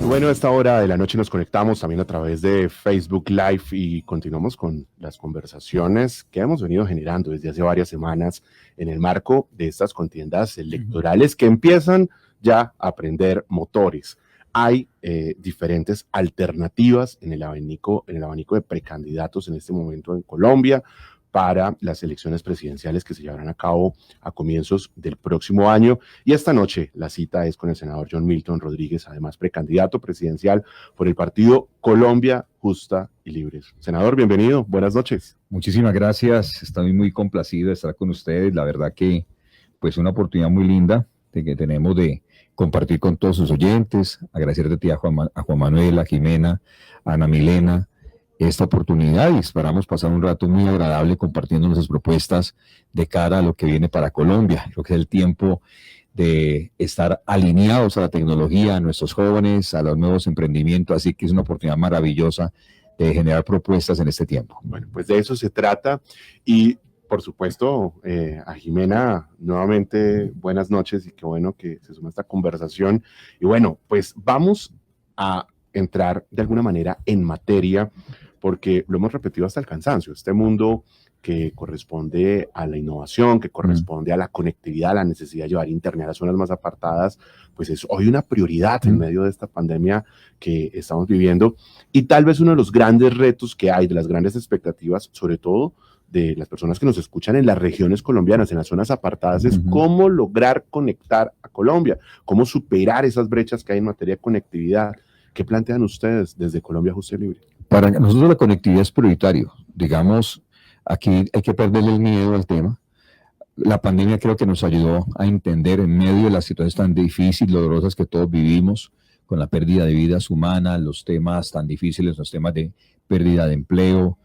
Bueno, a esta hora de la noche nos conectamos también a través de Facebook Live y continuamos con las conversaciones que hemos venido generando desde hace varias semanas en el marco de estas contiendas electorales que empiezan ya a prender motores. Hay diferentes alternativas en el abanico de precandidatos en este momento en Colombia para las elecciones presidenciales que se llevarán a cabo a comienzos del próximo año. Y esta noche la cita es con el senador John Milton Rodríguez, además precandidato presidencial por el partido Colombia Justa y Libre. Senador, bienvenido, buenas noches. Muchísimas gracias, estoy muy complacido de estar con ustedes. La verdad que pues una oportunidad muy linda que tenemos de compartir con todos sus oyentes. Agradecerte a ti, a Juan Manuel, a Jimena, a Ana Milena, esta oportunidad y esperamos pasar un rato muy agradable compartiendo nuestras propuestas de cara a lo que viene para Colombia. Creo que es el tiempo de estar alineados a la tecnología, a nuestros jóvenes, a los nuevos emprendimientos, así que es una oportunidad maravillosa de generar propuestas en este tiempo. Bueno, pues de eso se trata y por supuesto a Jimena nuevamente buenas noches y qué bueno que se suma a esta conversación y bueno, pues vamos a entrar de alguna manera en materia porque lo hemos repetido hasta el cansancio, este mundo que corresponde a la innovación, que corresponde a la conectividad, a la necesidad de llevar internet a las zonas más apartadas, pues es hoy una prioridad en medio de esta pandemia que estamos viviendo y tal vez uno de los grandes retos que hay, de las grandes expectativas, sobre todo de las personas que nos escuchan en las regiones colombianas, en las zonas apartadas, es cómo lograr conectar a Colombia, cómo superar esas brechas que hay en materia de conectividad. ¿Qué plantean ustedes desde Colombia Justa y Libre? Para nosotros la conectividad es prioritario. Digamos, aquí hay que perderle el miedo al tema. La pandemia creo que nos ayudó a entender en medio de las situaciones tan difíciles, dolorosas que todos vivimos, con la pérdida de vidas humanas, los temas tan difíciles, los temas de pérdida de empleo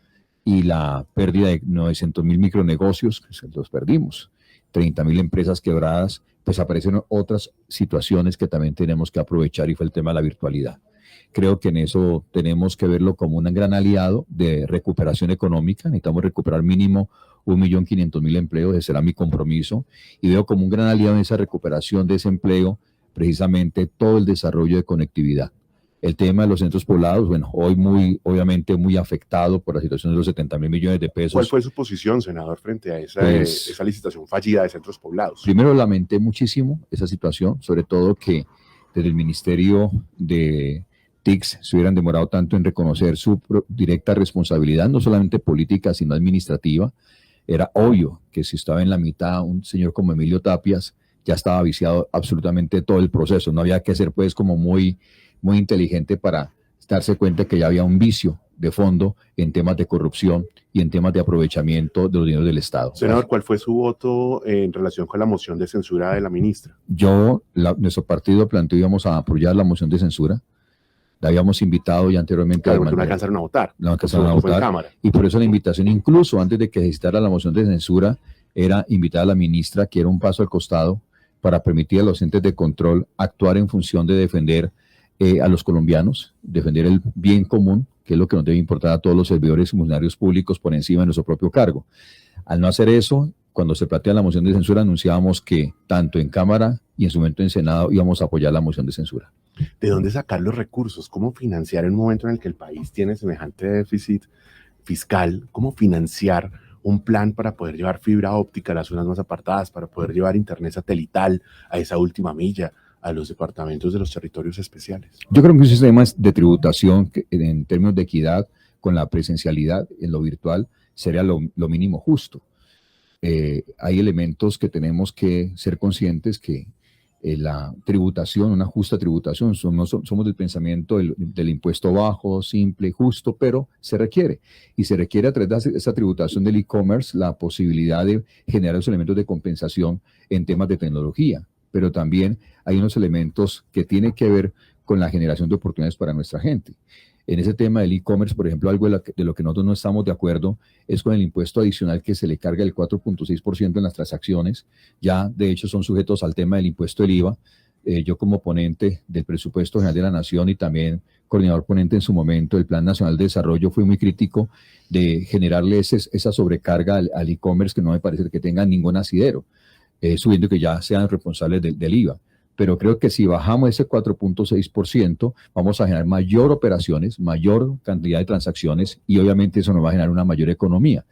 y la pérdida de 900,000 micronegocios, que los perdimos, 30,000 empresas quebradas, pues aparecen otras situaciones que también tenemos que aprovechar y fue el tema de la virtualidad. Creo que en eso tenemos que verlo como un gran aliado de recuperación económica. Necesitamos recuperar mínimo 1.500.000 empleos, ese será mi compromiso. Y veo como un gran aliado en esa recuperación de ese empleo precisamente todo el desarrollo de conectividad. El tema de los centros poblados, bueno, hoy obviamente muy afectado por la situación de los 70,000 millones de pesos. ¿Cuál fue su posición, senador, frente a esa licitación fallida de centros poblados? Primero lamenté muchísimo esa situación, sobre todo que desde el Ministerio de TICS se hubieran demorado tanto en reconocer su directa responsabilidad, no solamente política, sino administrativa. Era obvio que si estaba en la mitad un señor como Emilio Tapias, ya estaba viciado absolutamente todo el proceso. No había que ser pues como muy inteligente para darse cuenta que ya había un vicio de fondo en temas de corrupción y en temas de aprovechamiento de los dineros del Estado. Senador, ¿cuál fue su voto en relación con la moción de censura de la ministra? Nuestro partido planteó que íbamos a apoyar la moción de censura. La habíamos invitado ya anteriormente. Claro, porque no alcanzaron a votar. No alcanzaron a votar. Y por eso la invitación, incluso antes de que se citara la moción de censura, era invitar a la ministra, que era un paso al costado, para permitir a los entes de control actuar en función de defender a los colombianos, defender el bien común, que es lo que nos debe importar a todos los servidores y funcionarios públicos por encima de nuestro propio cargo. Al no hacer eso, cuando se plantea la moción de censura, anunciábamos que tanto en Cámara y en su momento en Senado íbamos a apoyar la moción de censura. ¿De dónde sacar los recursos? ¿Cómo financiar en un momento en el que el país tiene semejante déficit fiscal? ¿Cómo financiar un plan para poder llevar fibra óptica a las zonas más apartadas, para poder llevar internet satelital a esa última milla, a los departamentos de los territorios especiales? Yo creo que un sistema de tributación que, en términos de equidad con la presencialidad en lo virtual sería lo mínimo justo. Hay elementos que tenemos que ser conscientes que la tributación, una justa tributación, somos del pensamiento del impuesto bajo, simple, justo, pero se requiere. Y se requiere a través de esa tributación del e-commerce la posibilidad de generar los elementos de compensación en temas de tecnología. Pero también hay unos elementos que tienen que ver con la generación de oportunidades para nuestra gente. En ese tema del e-commerce, por ejemplo, algo de lo que nosotros no estamos de acuerdo es con el impuesto adicional que se le carga el 4.6% en las transacciones. Ya, de hecho, son sujetos al tema del impuesto del IVA. Yo como ponente del presupuesto general de la Nación y también coordinador ponente en su momento del Plan Nacional de Desarrollo, fui muy crítico de generarle esa sobrecarga al e-commerce que no me parece que tenga ningún asidero, subiendo que ya sean responsables del IVA. pero creo que si bajamos ese 4.6%, vamos a generar mayor operaciones, mayor cantidad de transacciones y obviamente eso nos va a generar una mayor economía.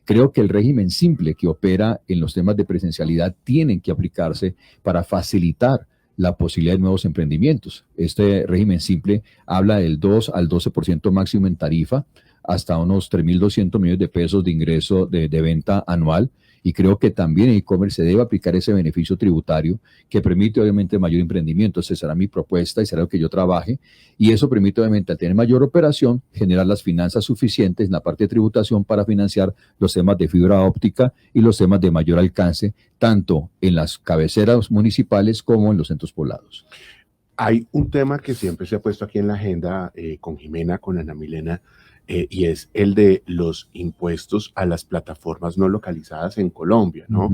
Creo que el régimen simple que opera en los temas de presencialidad tienen que aplicarse para facilitar la posibilidad de nuevos emprendimientos. Este régimen simple habla del 2 al 12% máximo en tarifa, hasta unos 3.200 millones de pesos de ingreso de venta anual. Y creo que también en e-commerce se debe aplicar ese beneficio tributario que permite obviamente mayor emprendimiento. Esa será mi propuesta y será lo que yo trabaje. Y eso permite obviamente al tener mayor operación, generar las finanzas suficientes en la parte de tributación para financiar los temas de fibra óptica y los temas de mayor alcance, tanto en las cabeceras municipales como en los centros poblados. Hay un tema que siempre se ha puesto aquí en la agenda con Jimena, con Ana Milena, y es el de los impuestos a las plataformas no localizadas en Colombia, ¿no?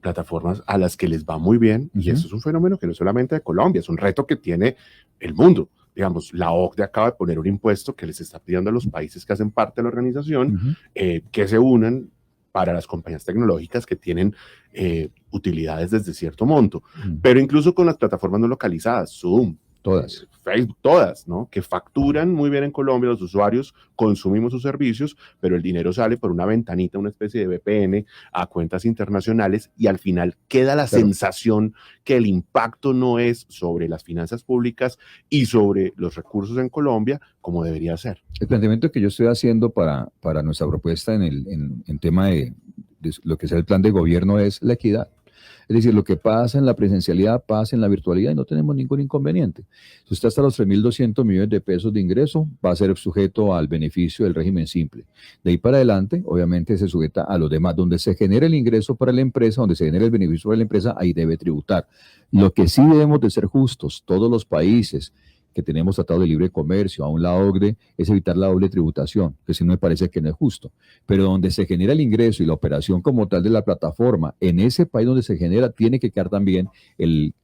Plataformas a las que les va muy bien, y eso es un fenómeno que no es solamente de Colombia, es un reto que tiene el mundo. Digamos, la OCDE acaba de poner un impuesto que les está pidiendo a los países que hacen parte de la organización que se unan para las compañías tecnológicas que tienen utilidades desde cierto monto, pero incluso con las plataformas no localizadas, Zoom, todas, Facebook, todas, ¿no? Que facturan muy bien en Colombia, los usuarios consumimos sus servicios, pero el dinero sale por una ventanita, una especie de VPN a cuentas internacionales y al final queda la sensación que el impacto no es sobre las finanzas públicas y sobre los recursos en Colombia como debería ser. El planteamiento que yo estoy haciendo para nuestra propuesta en tema de lo que sea el plan de gobierno es la equidad. Es decir, lo que pasa en la presencialidad pasa en la virtualidad y no tenemos ningún inconveniente. Si usted hasta los 3.200 millones de pesos de ingreso, va a ser sujeto al beneficio del régimen simple. De ahí para adelante, obviamente, se sujeta a los demás. Donde se genere el ingreso para la empresa, donde se genere el beneficio para la empresa, ahí debe tributar. Lo que sí debemos de ser justos, todos los países que tenemos tratado de libre comercio, aún la OCDE, es evitar la doble tributación, que si no me parece que no es justo. Pero donde se genera el ingreso y la operación como tal de la plataforma, en ese país donde se genera, tiene que quedar también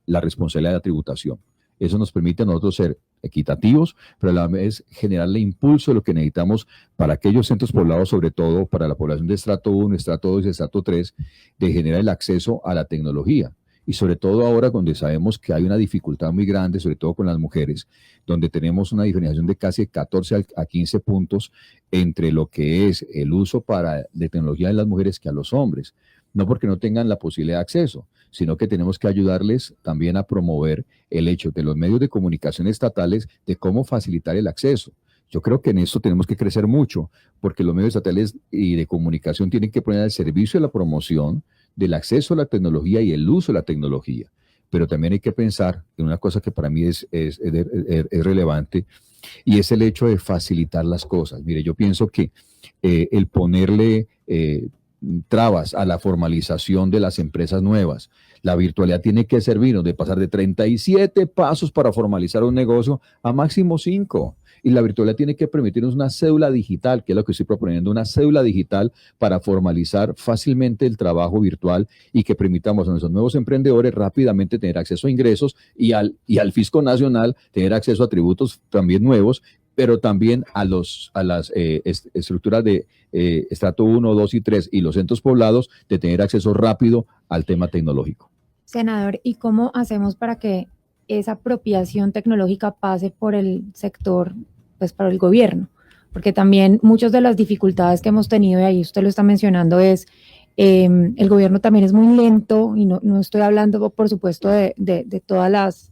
la responsabilidad de la tributación. Eso nos permite a nosotros ser equitativos, pero a la vez generarle impulso de lo que necesitamos para aquellos centros poblados, sobre todo para la población de estrato 1, estrato 2 y estrato 3, de generar el acceso a la tecnología. Y sobre todo ahora donde sabemos que hay una dificultad muy grande, sobre todo con las mujeres, donde tenemos una diferenciación de casi 14 a 15 puntos entre lo que es el uso de tecnología de las mujeres que a los hombres. No porque no tengan la posibilidad de acceso, sino que tenemos que ayudarles también a promover el hecho de los medios de comunicación estatales de cómo facilitar el acceso. Yo creo que en esto tenemos que crecer mucho, porque los medios estatales y de comunicación tienen que poner al servicio de la promoción del acceso a la tecnología y el uso de la tecnología. Pero también hay que pensar en una cosa que para mí es relevante, y es el hecho de facilitar las cosas. Mire, yo pienso que el ponerle trabas a la formalización de las empresas nuevas, la virtualidad tiene que servirnos de pasar de 37 pasos para formalizar un negocio a máximo 5. Y la virtualidad tiene que permitirnos una cédula digital, que es lo que estoy proponiendo, una cédula digital para formalizar fácilmente el trabajo virtual y que permitamos a nuestros nuevos emprendedores rápidamente tener acceso a ingresos y al fisco nacional tener acceso a tributos también nuevos, pero también a las estructuras de estrato 1, 2 y 3 y los centros poblados de tener acceso rápido al tema tecnológico. Senador, ¿y cómo hacemos para que esa apropiación tecnológica pase por el sector, pues para el gobierno? Porque también muchas de las dificultades que hemos tenido, y ahí usted lo está mencionando, es el gobierno también es muy lento, y no estoy hablando, por supuesto, de todas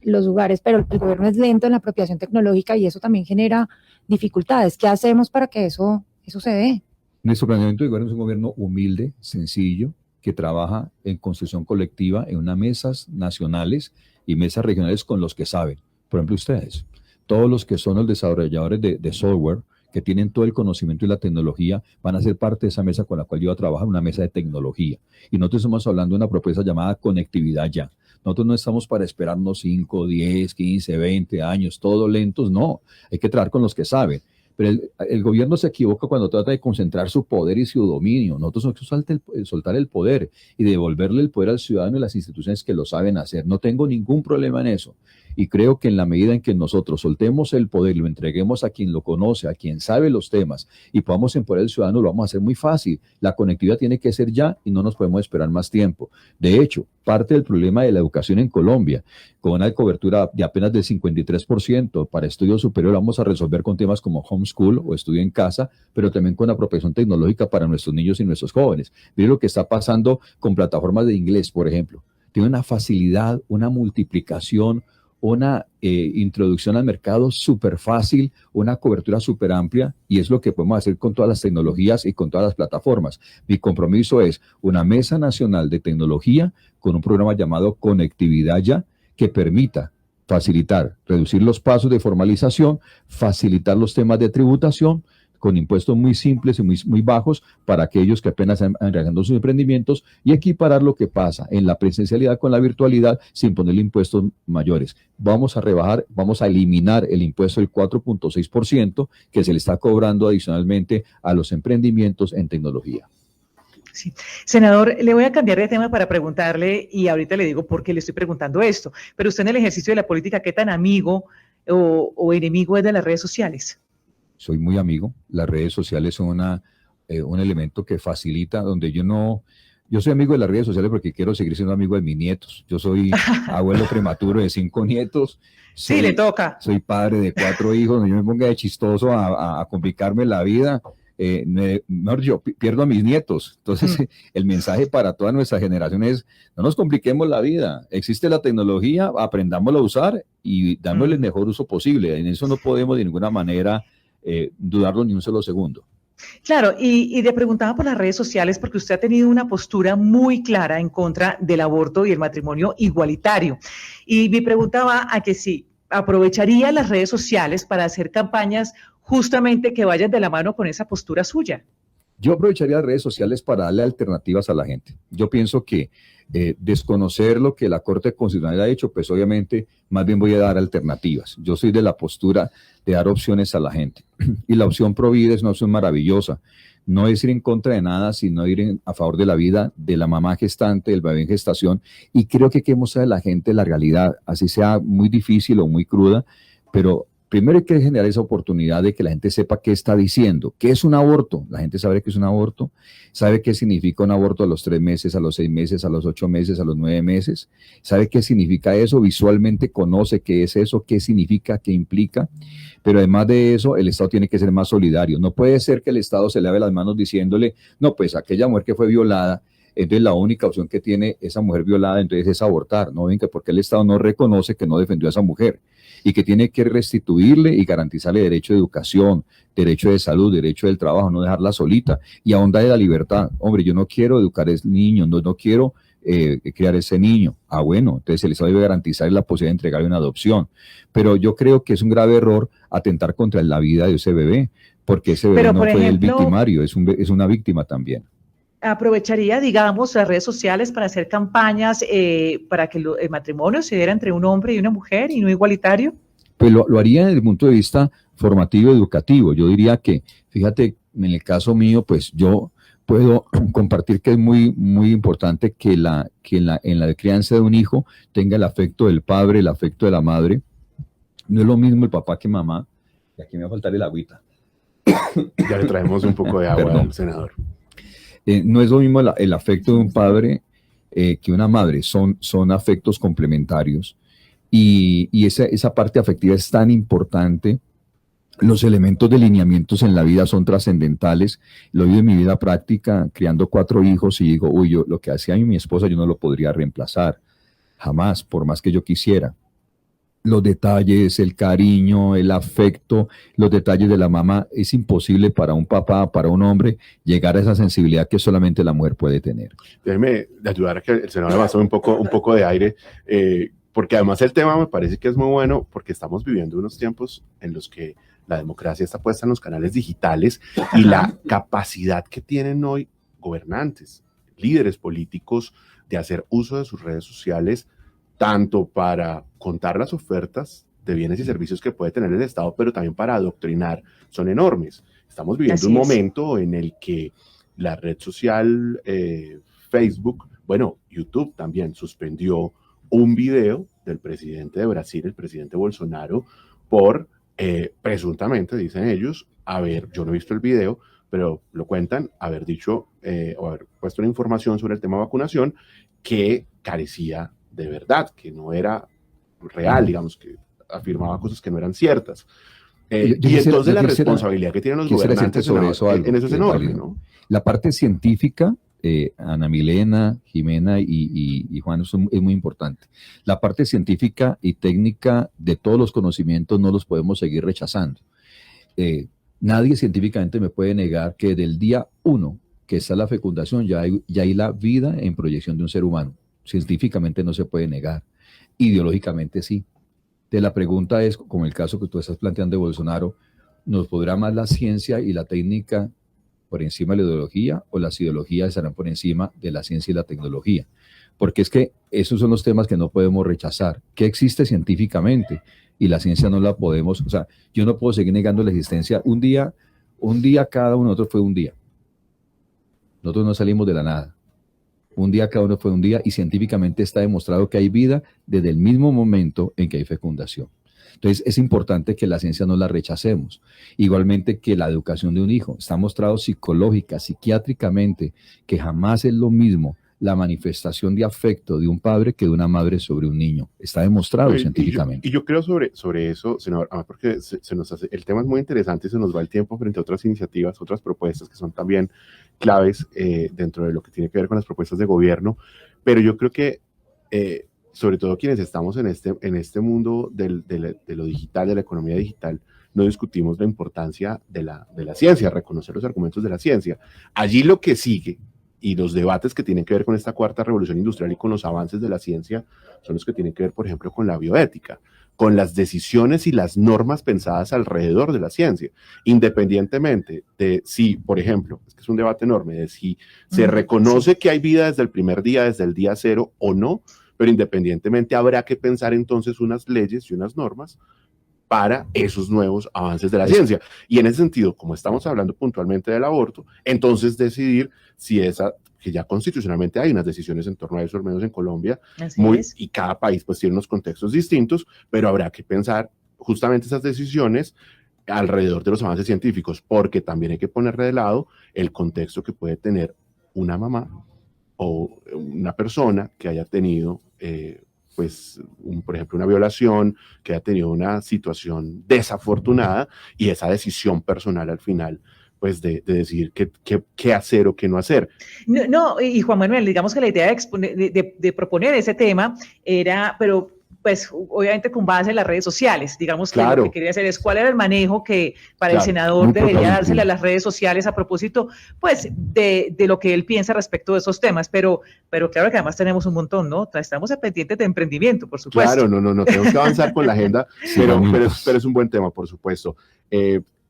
los lugares, pero el gobierno es lento en la apropiación tecnológica y eso también genera dificultades. ¿Qué hacemos para que eso se dé? Nuestro planteamiento de gobierno es un gobierno humilde, sencillo, que trabaja en construcción colectiva, en unas mesas nacionales y mesas regionales con los que saben. Por ejemplo, ustedes, todos los que son los desarrolladores de software, que tienen todo el conocimiento y la tecnología, van a ser parte de esa mesa con la cual yo voy a trabajar, una mesa de tecnología. Y nosotros estamos hablando de una propuesta llamada conectividad ya. Nosotros no estamos para esperarnos 5, 10, 15, 20 años, todos lentos, no. Hay que trabajar con los que saben. Pero el gobierno se equivoca cuando trata de concentrar su poder y su dominio. Nosotros tenemos que soltar el poder y devolverle el poder al ciudadano y las instituciones que lo saben hacer. No tengo ningún problema en eso. Y creo que en la medida en que nosotros soltemos el poder, lo entreguemos a quien lo conoce, a quien sabe los temas, y podamos empoderar al ciudadano, lo vamos a hacer muy fácil. La conectividad tiene que ser ya y no nos podemos esperar más tiempo. De hecho, parte del problema de la educación en Colombia, con una cobertura de apenas del 53% para estudio superior, vamos a resolver con temas como homeschool o estudio en casa, pero también con apropiación tecnológica para nuestros niños y nuestros jóvenes. Mire lo que está pasando con plataformas de inglés, por ejemplo. Tiene una facilidad, una multiplicación, una introducción al mercado súper fácil, una cobertura súper amplia, y es lo que podemos hacer con todas las tecnologías y con todas las plataformas. Mi compromiso es una mesa nacional de tecnología con un programa llamado Conectividad Ya, que permita facilitar, reducir los pasos de formalización, facilitar los temas de tributación, con impuestos muy simples y muy bajos para aquellos que apenas están realizando sus emprendimientos, y equiparar lo que pasa en la presencialidad con la virtualidad sin ponerle impuestos mayores. Vamos a rebajar, vamos a eliminar el impuesto del 4.6% que se le está cobrando adicionalmente a los emprendimientos en tecnología. Sí. Senador, le voy a cambiar de tema para preguntarle, y ahorita le digo por qué le estoy preguntando esto, pero usted en el ejercicio de la política, ¿qué tan amigo o enemigo es de las redes sociales? Soy muy amigo. Las redes sociales son un elemento que facilita, donde yo soy amigo de las redes sociales porque quiero seguir siendo amigo de mis nietos. Yo soy abuelo prematuro de 5 nietos. Sí, le toca. Soy padre de 4 hijos. Yo me ponga de chistoso a complicarme la vida. Yo pierdo a mis nietos. Entonces, el mensaje para toda nuestra generación es: no nos compliquemos la vida. Existe la tecnología, aprendámosla a usar y dándole el mejor uso posible. En eso no podemos de ninguna manera dudarlo ni un solo segundo. Claro, y le preguntaba por las redes sociales porque usted ha tenido una postura muy clara en contra del aborto y el matrimonio igualitario. Y me preguntaba a que si aprovecharía las redes sociales para hacer campañas justamente que vayan de la mano con esa postura suya. Yo aprovecharía las redes sociales para darle alternativas a la gente. Yo pienso que desconocer lo que la Corte Constitucional ha hecho, pues obviamente más bien voy a dar alternativas. Yo soy de la postura de dar opciones a la gente. Y la opción Provida es una opción maravillosa. No es ir en contra de nada, sino ir a favor de la vida de la mamá gestante, del bebé en gestación. Y creo que hay que mostrar a la gente la realidad, así sea muy difícil o muy cruda, pero primero hay que generar esa oportunidad de que la gente sepa qué está diciendo. ¿Qué es un aborto? La gente sabe qué es un aborto, sabe qué significa un aborto a los 3 meses, a los 6 meses, a los 8 meses, a los 9 meses. Sabe qué significa eso, visualmente conoce qué es eso, qué significa, qué implica. Pero además de eso, el Estado tiene que ser más solidario. No puede ser que el Estado se lave las manos diciéndole: no, pues aquella mujer que fue violada, entonces la única opción que tiene esa mujer violada entonces es abortar. No ven que porque el Estado no reconoce que no defendió a esa mujer y que tiene que restituirle y garantizarle derecho de educación, derecho de salud, derecho del trabajo, no dejarla solita y ahondar en la libertad. Hombre, yo no quiero educar a ese niño, no quiero criar a ese niño. Bueno, entonces el Estado debe garantizar la posibilidad de entregarle una adopción. Pero yo creo que es un grave error atentar contra la vida de ese bebé, porque ese bebé no fue el victimario, es una víctima también. Aprovecharía, digamos, las redes sociales para hacer campañas para que el matrimonio se diera entre un hombre y una mujer y no igualitario. Pues lo haría desde el punto de vista formativo, educativo. Yo diría que, fíjate, en el caso mío, pues yo puedo compartir que es muy, muy importante que en la crianza de un hijo tenga el afecto del padre, el afecto de la madre. No es lo mismo el papá que mamá. Y aquí me va a faltar el agüita. Ya le traemos un poco de agua al senador. No es lo mismo el afecto de un padre que una madre. Son afectos complementarios. Y esa parte afectiva es tan importante. Los elementos de lineamientos en la vida son trascendentales. Lo vivo en mi vida práctica, criando 4 hijos, y digo, yo lo que hacía mi esposa yo no lo podría reemplazar, jamás, por más que yo quisiera. Los detalles, el cariño, el afecto, los detalles de la mamá, es imposible para un papá, para un hombre, llegar a esa sensibilidad que solamente la mujer puede tener. Déjeme ayudar a que el senador me un poco de aire, porque además el tema me parece que es muy bueno, porque estamos viviendo unos tiempos en los que la democracia está puesta en los canales digitales y la capacidad que tienen hoy gobernantes, líderes políticos, de hacer uso de sus redes sociales, tanto para contar las ofertas de bienes y servicios que puede tener el Estado, pero también para adoctrinar, son enormes. Estamos viviendo un momento en el que la red social Facebook, bueno, YouTube también suspendió un video del presidente de Brasil, el presidente Bolsonaro, por presuntamente, dicen ellos, yo no he visto el video, pero lo cuentan, haber dicho o haber puesto una información sobre el tema de vacunación que carecía de verdad, que no era real, digamos, que afirmaba cosas que no eran ciertas. Y entonces la responsabilidad que tienen los gobernantes sobre eso en eso es enorme, ¿no? La parte científica, Ana Milena, Jimena y Juan, es muy importante. La parte científica y técnica de todos los conocimientos no los podemos seguir rechazando. Nadie científicamente me puede negar que del día 1 que está la fecundación ya hay la vida en proyección de un ser humano. Científicamente no se puede negar. Ideológicamente sí. De la pregunta es, como el caso que tú estás planteando de Bolsonaro, ¿nos podrá más la ciencia y la técnica por encima de la ideología, o las ideologías estarán por encima de la ciencia y la tecnología? Porque es que esos son los temas que no podemos rechazar. ¿Qué existe científicamente? Y la ciencia no la podemos, o sea, yo no puedo seguir negando la existencia. Un día cada uno de nosotros fue un día. Nosotros no salimos de la nada. Un día cada uno fue un día, y científicamente está demostrado que hay vida desde el mismo momento en que hay fecundación. Entonces es importante que la ciencia no la rechacemos. Igualmente que la educación de un hijo. Está mostrado psicológica, psiquiátricamente, que jamás es lo mismo la manifestación de afecto de un padre que de una madre sobre un niño. Está demostrado científicamente. Y yo creo sobre eso, senador, además porque se nos hace, el tema es muy interesante y se nos va el tiempo frente a otras iniciativas, otras propuestas que son también claves dentro de lo que tiene que ver con las propuestas de gobierno, pero yo creo que sobre todo quienes estamos en este mundo de lo digital, de la economía digital, no discutimos la importancia de la ciencia, reconocer los argumentos de la ciencia. Allí lo que sigue y los debates que tienen que ver con esta cuarta revolución industrial y con los avances de la ciencia son los que tienen que ver, por ejemplo, con la bioética, con las decisiones y las normas pensadas alrededor de la ciencia, independientemente de si, por ejemplo, es que es un debate enorme, de si se reconoce que hay vida desde el primer día, desde el día cero o no, pero independientemente habrá que pensar entonces unas leyes y unas normas para esos nuevos avances de la ciencia. Y en ese sentido, como estamos hablando puntualmente del aborto, entonces decidir si que ya constitucionalmente hay unas decisiones en torno a eso, al menos en Colombia, y cada país pues tiene unos contextos distintos, pero habrá que pensar justamente esas decisiones alrededor de los avances científicos, porque también hay que poner de lado el contexto que puede tener una mamá o una persona que haya tenido por ejemplo, una violación, que haya tenido una situación desafortunada, y esa decisión personal al final, pues de decidir qué hacer o qué no hacer. No, y Juan Manuel, digamos que la idea de proponer ese tema era, pero pues obviamente con base en las redes sociales, digamos que lo que quería hacer es cuál era el manejo que para el senador debería dársele a las redes sociales a propósito, pues, de lo que él piensa respecto de esos temas, pero claro que además tenemos un montón, ¿no? Estamos pendientes de emprendimiento, por supuesto. Claro, no, tenemos que avanzar con la agenda, pero es un buen tema, por supuesto.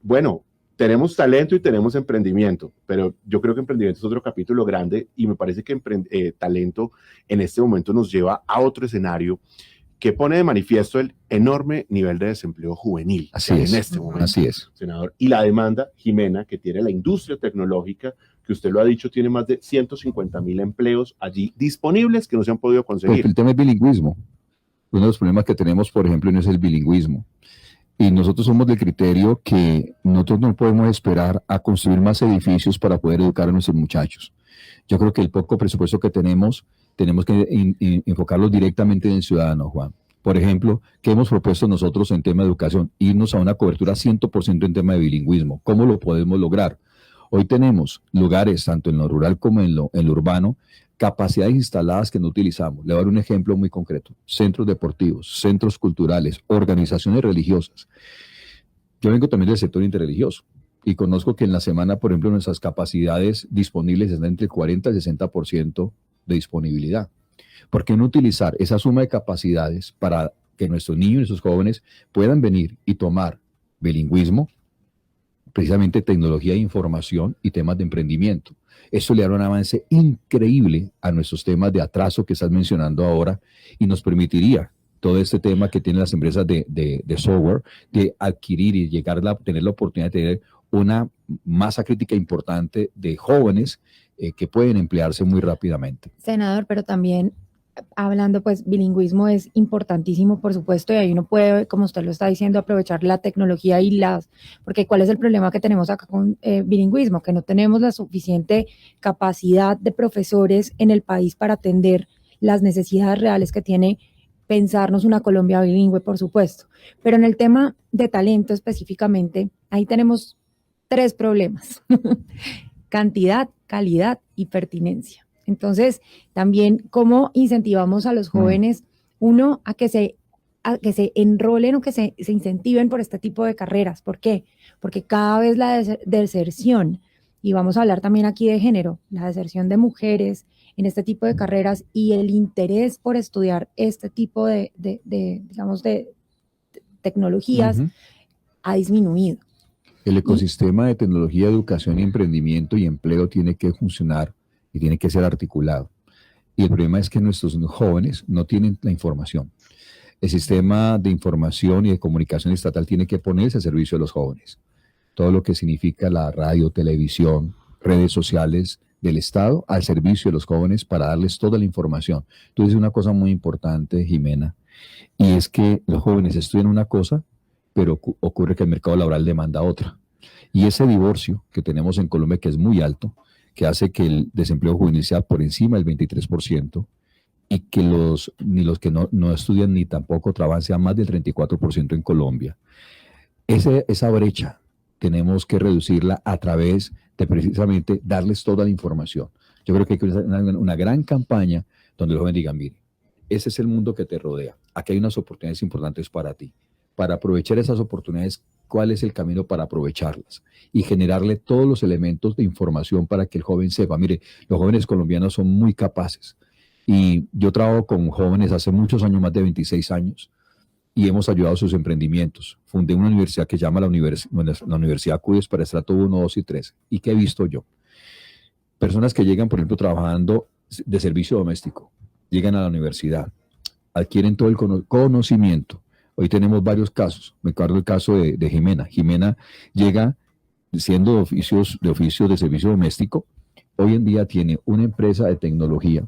Bueno, tenemos talento y tenemos emprendimiento, pero yo creo que emprendimiento es otro capítulo grande, y me parece que talento en este momento nos lleva a otro escenario que pone de manifiesto el enorme nivel de desempleo juvenil en este momento, así es, senador, y la demanda, Jimena, que tiene la industria tecnológica, que usted lo ha dicho, tiene más de 150,000 empleos allí disponibles que no se han podido conseguir. Porque el tema es bilingüismo. Uno de los problemas que tenemos, por ejemplo, no es el bilingüismo. Y nosotros somos del criterio que nosotros no podemos esperar a construir más edificios para poder educar a nuestros muchachos. Yo creo que el poco presupuesto que tenemos que enfocarlo directamente en el ciudadano, Juan. Por ejemplo, ¿qué hemos propuesto nosotros en tema de educación? Irnos a una cobertura 100% en tema de bilingüismo. ¿Cómo lo podemos lograr? Hoy tenemos lugares, tanto en lo rural como en lo urbano, capacidades instaladas que no utilizamos. Le voy a dar un ejemplo muy concreto. Centros deportivos, centros culturales, organizaciones religiosas. Yo vengo también del sector interreligioso y conozco que en la semana, por ejemplo, nuestras capacidades disponibles están entre el 40 y el 60% de disponibilidad. ¿Por qué no utilizar esa suma de capacidades para que nuestros niños y nuestros jóvenes puedan venir y tomar bilingüismo, precisamente tecnología de información y temas de emprendimiento? Eso le dará un avance increíble a nuestros temas de atraso que estás mencionando ahora, y nos permitiría todo este tema que tienen las empresas de software, de adquirir y llegar a tener la oportunidad de tener una masa crítica importante de jóvenes que pueden emplearse muy rápidamente. Senador, pero también hablando, pues bilingüismo es importantísimo, por supuesto, y ahí uno puede, como usted lo está diciendo, aprovechar la tecnología porque ¿cuál es el problema que tenemos acá con bilingüismo? Que no tenemos la suficiente capacidad de profesores en el país para atender las necesidades reales que tiene pensarnos una Colombia bilingüe, por supuesto. Pero en el tema de talento específicamente, ahí tenemos 3 problemas: cantidad, calidad y pertinencia. Entonces, también cómo incentivamos a los jóvenes, uno, a que se enrolen o que se incentiven por este tipo de carreras. ¿Por qué? Porque cada vez la deserción, y vamos a hablar también aquí de género, la deserción de mujeres en este tipo de carreras y el interés por estudiar este tipo de tecnologías ha disminuido. El ecosistema de tecnología, educación, emprendimiento y empleo tiene que funcionar y tiene que ser articulado. Y el problema es que nuestros jóvenes no tienen la información. El sistema de información y de comunicación estatal tiene que ponerse a servicio de los jóvenes. Todo lo que significa la radio, televisión, redes sociales del Estado al servicio de los jóvenes para darles toda la información. Tú dices una cosa muy importante, Jimena, y es que los jóvenes estudian una cosa, pero ocurre que el mercado laboral demanda otra. Y ese divorcio que tenemos en Colombia, que es muy alto, que hace que el desempleo juvenil sea por encima del 23%, y que ni los que no estudian ni tampoco trabajan sean más del 34% en Colombia. Esa brecha tenemos que reducirla a través de precisamente darles toda la información. Yo creo que hay que hacer una gran campaña donde los jóvenes digan, mire, ese es el mundo que te rodea. Aquí hay unas oportunidades importantes para ti. Para aprovechar esas oportunidades, ¿cuál es el camino para aprovecharlas? Y generarle todos los elementos de información para que el joven sepa. Mire, los jóvenes colombianos son muy capaces. Y yo trabajo con jóvenes hace muchos años, más de 26 años, y hemos ayudado a sus emprendimientos. Fundé una universidad que se llama la Universidad Cuyes para estrato 1, 2 y 3. ¿Y qué he visto yo? Personas que llegan, por ejemplo, trabajando de servicio doméstico, llegan a la universidad, adquieren todo el conocimiento. Hoy tenemos varios casos. Me acuerdo el caso de Jimena. Jimena llega siendo de oficio de servicio doméstico. Hoy en día tiene una empresa de tecnología,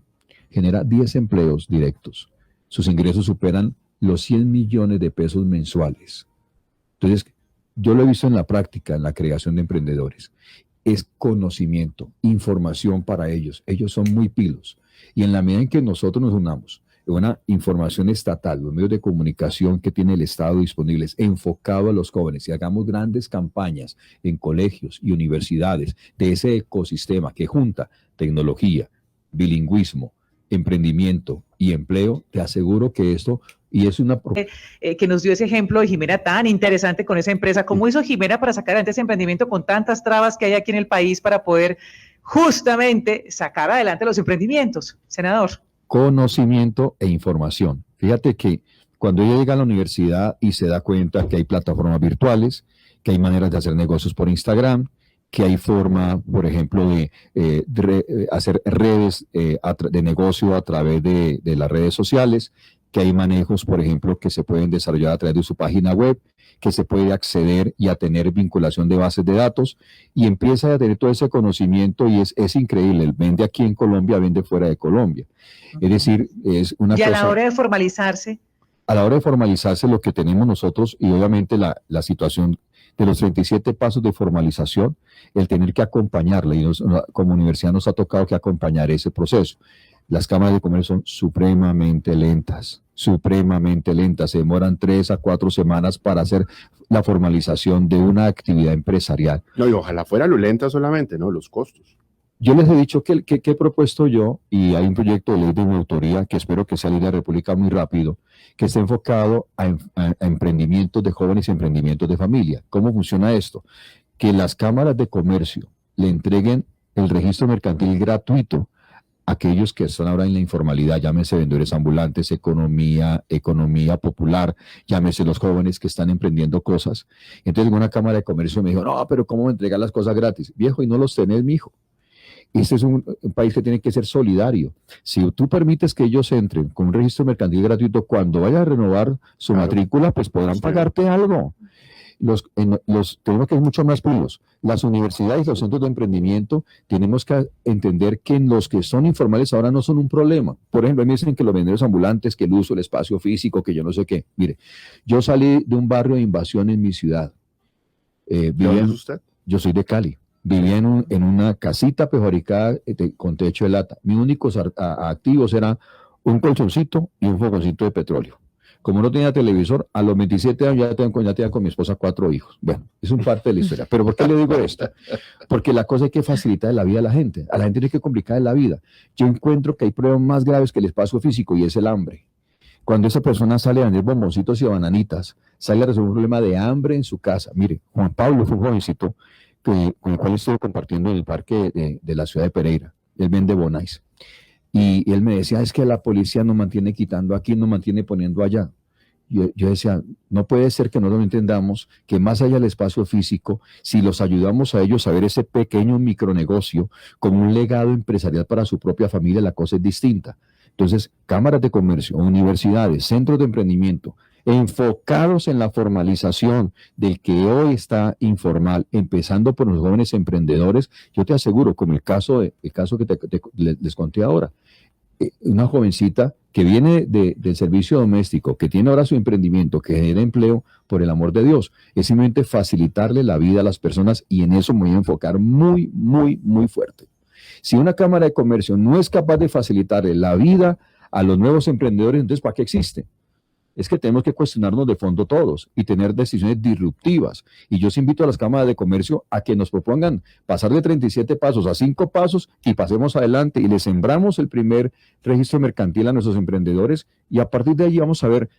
genera 10 empleos directos. Sus ingresos superan los 100 millones de pesos mensuales. Entonces, yo lo he visto en la práctica, en la creación de emprendedores. Es conocimiento, información para ellos. Ellos son muy pilos. Y en la medida en que nosotros nos unamos, una información estatal, los medios de comunicación que tiene el Estado disponibles, enfocado a los jóvenes, y hagamos grandes campañas en colegios y universidades de ese ecosistema que junta tecnología, bilingüismo, emprendimiento y empleo, te aseguro que esto, y es una... que nos dio ese ejemplo de Jimena tan interesante con esa empresa. ¿Cómo hizo Jimena para sacar adelante ese emprendimiento con tantas trabas que hay aquí en el país para poder justamente sacar adelante los emprendimientos, senador? Conocimiento e información. Fíjate que cuando ella llega a la universidad y se da cuenta que hay plataformas virtuales, que hay maneras de hacer negocios por Instagram, que hay forma, por ejemplo, de hacer redes de negocio a través de las redes sociales, que hay manejos, por ejemplo, que se pueden desarrollar a través de su página web, que se puede acceder y a tener vinculación de bases de datos, y empieza a tener todo ese conocimiento y es increíble. Él vende aquí en Colombia, vende fuera de Colombia. Es decir, es una cosa... ¿Y a la hora de formalizarse? A la hora de formalizarse, lo que tenemos nosotros, y obviamente la situación de los 37 pasos de formalización, el tener que acompañarla, y como universidad nos ha tocado que acompañar ese proceso. Las cámaras de comercio son supremamente lentas, se demoran 3 a 4 semanas para hacer la formalización de una actividad empresarial. No, y ojalá fuera lo lenta solamente, ¿no? Los costos. Yo les he dicho que he propuesto yo, y hay un proyecto de ley de mi autoría que espero que salga de la República muy rápido, que esté enfocado a emprendimientos de jóvenes y emprendimientos de familia. ¿Cómo funciona esto? Que las cámaras de comercio le entreguen el registro mercantil gratuito a aquellos que están ahora en la informalidad, llámese vendedores ambulantes, economía popular, llámese los jóvenes que están emprendiendo cosas. Entonces una cámara de comercio me dijo, no, pero ¿cómo me entregan las cosas gratis? Viejo, y no los tenés, mijo. Este es un país que tiene que ser solidario. Si tú permites que ellos entren con un registro mercantil gratuito, cuando vaya a renovar su matrícula, pues podrán pagarte algo. tenemos que ser mucho más puros. Las universidades y los centros de emprendimiento tenemos que entender que los que son informales ahora no son un problema. Por ejemplo, me dicen que los vendedores ambulantes, que el uso del espacio físico, que yo no sé qué. Mire, yo salí de un barrio de invasión en mi ciudad. ¿Dónde es usted? Yo soy de Cali. Vivía en una casita prefabricada con techo de lata. Mis únicos activos eran un colchoncito y un fogoncito de petróleo. Como no tenía televisor, a los 27 años ya tenía con mi esposa 4 hijos. Bueno, es un parte de la historia. ¿Pero por qué le digo esto? Porque la cosa hay que facilitar la vida a la gente. A la gente no hay que complicar la vida. Yo encuentro que hay problemas más graves que el espacio físico y es el hambre. Cuando esa persona sale a vender bomboncitos y bananitas, sale a resolver un problema de hambre en su casa. Mire, Juan Pablo fue un jovencito con el cual estuve compartiendo en el parque de la ciudad de Pereira. Él vende bonais. Y él me decía, es que la policía nos mantiene quitando aquí, nos mantiene poniendo allá. Yo decía, no puede ser que no lo entendamos, que más allá del espacio físico, si los ayudamos a ellos a ver ese pequeño micronegocio como un legado empresarial para su propia familia, la cosa es distinta. Entonces, cámaras de comercio, universidades, centros de emprendimiento, enfocados en la formalización del que hoy está informal, empezando por los jóvenes emprendedores, yo te aseguro, como el caso que les conté ahora, una jovencita que viene del servicio doméstico, que tiene ahora su emprendimiento, que genera empleo, por el amor de Dios, es simplemente facilitarle la vida a las personas y en eso me voy a enfocar muy, muy, muy fuerte. Si una cámara de comercio no es capaz de facilitarle la vida a los nuevos emprendedores, entonces ¿para qué existe? Es que tenemos que cuestionarnos de fondo todos y tener decisiones disruptivas. Y yo os invito a las cámaras de comercio a que nos propongan pasar de 37 pasos a 5 pasos y pasemos adelante y le sembramos el primer registro mercantil a nuestros emprendedores y a partir de ahí vamos a ver,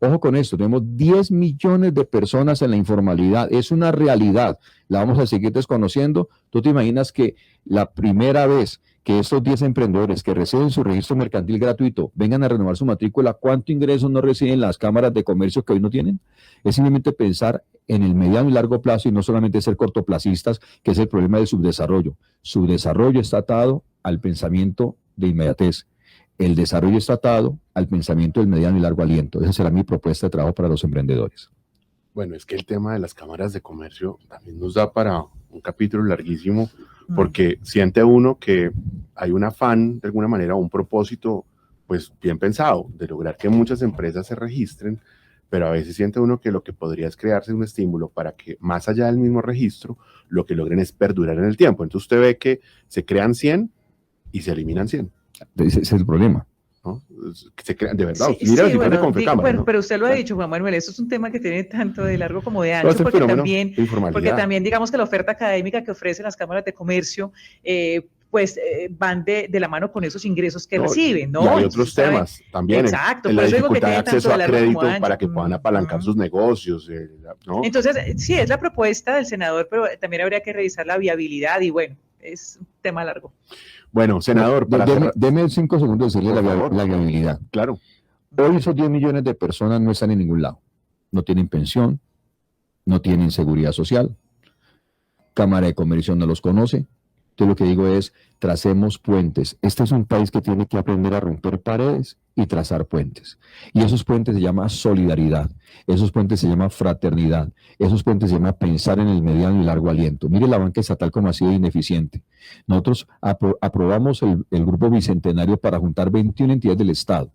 ojo con esto, tenemos 10 millones de personas en la informalidad, es una realidad, la vamos a seguir desconociendo. ¿Tú te imaginas que la primera vez que estos 10 emprendedores que reciben su registro mercantil gratuito vengan a renovar su matrícula, cuánto ingresos no reciben las cámaras de comercio que hoy no tienen? Es simplemente pensar en el mediano y largo plazo y no solamente ser cortoplacistas, que es el problema del subdesarrollo. Subdesarrollo está atado al pensamiento de inmediatez. El desarrollo está atado al pensamiento del mediano y largo aliento. Esa será mi propuesta de trabajo para los emprendedores. Bueno, es que el tema de las cámaras de comercio también nos da para un capítulo larguísimo, porque siente uno que hay un afán, de alguna manera, un propósito, pues bien pensado, de lograr que muchas empresas se registren, pero a veces siente uno que lo que podría es crearse un estímulo para que más allá del mismo registro, lo que logren es perdurar en el tiempo. Entonces usted ve que se crean 100 y se eliminan 100. Ese es el problema. ¿No? Se crean, de verdad. Sí, Mira, sí, bueno, ¿no? pero usted lo ha dicho, Juan Manuel, eso es un tema que tiene tanto de largo como de ancho, porque también digamos que la oferta académica que ofrecen las cámaras de comercio, van de la mano con esos ingresos que reciben, ¿no? Y hay otros temas también. Exacto, la dificultad de acceso a crédito para que puedan apalancar sus negocios, ¿no? Entonces, sí, es la propuesta del senador, pero también habría que revisar la viabilidad y bueno, es un tema largo. Bueno, senador, deme 5 segundos de decirle la viabilidad. Claro. Hoy esos 10 millones de personas no están en ningún lado. No tienen pensión, no tienen seguridad social, Cámara de Comercio no los conoce. Yo lo que digo es, tracemos puentes. Este es un país que tiene que aprender a romper paredes y trazar puentes. Y esos puentes se llama solidaridad, esos puentes se llama fraternidad, esos puentes se llama pensar en el mediano y largo aliento. Mire la banca estatal como ha sido ineficiente. Nosotros aprobamos el grupo bicentenario para juntar 21 entidades del Estado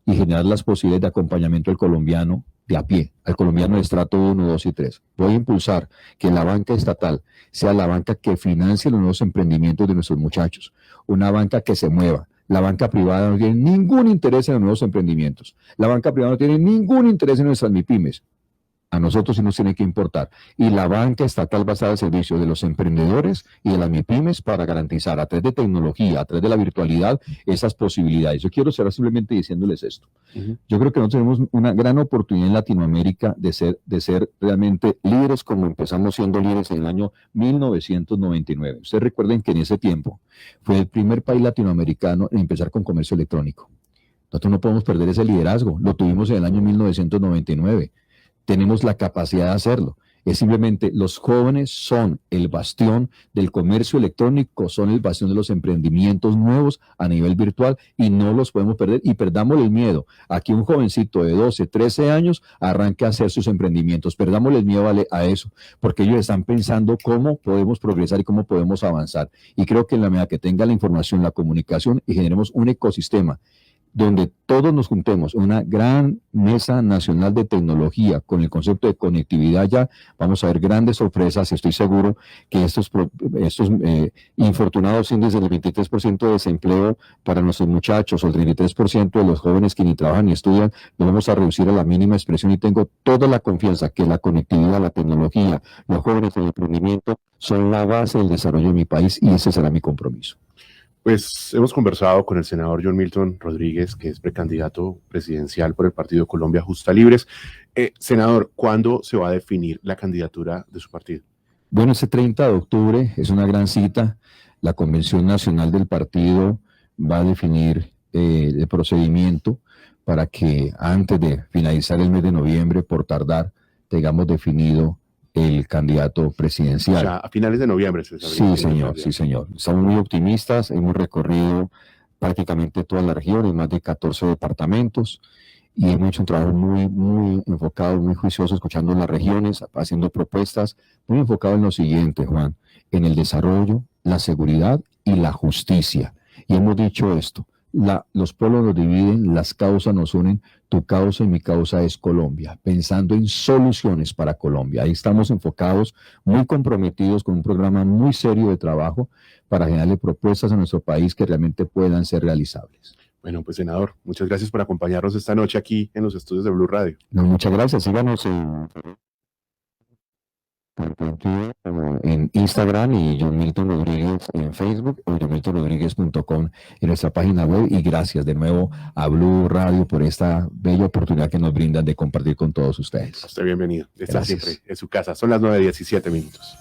y generar las posibilidades de acompañamiento al colombiano de a pie, al colombiano de estrato 1, 2 y 3. Voy a impulsar que la banca estatal sea la banca que financie los nuevos emprendimientos de nuestros muchachos, una banca que se mueva. La banca privada no tiene ningún interés en los nuevos emprendimientos. La banca privada no tiene ningún interés en nuestras MIPYMES. A nosotros sí nos tiene que importar. Y la banca estatal va a estar al servicio de los emprendedores y de las MIPYMES para garantizar a través de tecnología, a través de la virtualidad, esas posibilidades. Yo quiero cerrar simplemente diciéndoles esto. Yo creo que nosotros tenemos una gran oportunidad en Latinoamérica de ser realmente líderes como empezamos siendo líderes en el año 1999. Ustedes recuerden que en ese tiempo fue el primer país latinoamericano en empezar con comercio electrónico. Nosotros no podemos perder ese liderazgo. Lo tuvimos en el año 1999. Tenemos la capacidad de hacerlo. Es simplemente los jóvenes son el bastión del comercio electrónico, son el bastión de los emprendimientos nuevos a nivel virtual y no los podemos perder y perdamos el miedo. Aquí un jovencito de 12, 13 años arranque a hacer sus emprendimientos. Perdamos el miedo a eso, porque ellos están pensando cómo podemos progresar y cómo podemos avanzar. Y creo que en la medida que tenga la información, la comunicación y generemos un ecosistema donde todos nos juntemos, una gran mesa nacional de tecnología con el concepto de conectividad, ya vamos a ver grandes sorpresas. Estoy seguro que estos infortunados índices del 23% de desempleo para nuestros muchachos o el 33% de los jóvenes que ni trabajan ni estudian, lo vamos a reducir a la mínima expresión y tengo toda la confianza que la conectividad, la tecnología, los jóvenes en el emprendimiento son la base del desarrollo de mi país y ese será mi compromiso. Pues hemos conversado con el senador John Milton Rodríguez, que es precandidato presidencial por el Partido Colombia Justa Libres. Senador, ¿cuándo se va a definir la candidatura de su partido? Bueno, ese 30 de octubre es una gran cita. La Convención Nacional del partido va a definir el procedimiento para que antes de finalizar el mes de noviembre, por tardar, tengamos definido el candidato presidencial. O sea, a finales de noviembre se sabrá. Sí, señor. Estamos muy optimistas, hemos recorrido prácticamente toda la región, en más de 14 departamentos, y hemos hecho un trabajo muy enfocado, muy juicioso, escuchando las regiones, haciendo propuestas, muy enfocado en lo siguiente, Juan, en el desarrollo, la seguridad y la justicia. Y hemos dicho esto, los pueblos nos dividen, las causas nos unen, tu causa y mi causa es Colombia, pensando en soluciones para Colombia. Ahí estamos enfocados, muy comprometidos con un programa muy serio de trabajo para generarle propuestas a nuestro país que realmente puedan ser realizables. Bueno, pues senador, muchas gracias por acompañarnos esta noche aquí en los estudios de Blue Radio. No, muchas gracias, síganos en Instagram y John Milton Rodríguez en Facebook o johnmiltonrodríguez.com en nuestra página web, y gracias de nuevo a Blue Radio por esta bella oportunidad que nos brindan de compartir con todos ustedes. Usted bienvenido, está siempre en su casa. Son las 9:17 minutos.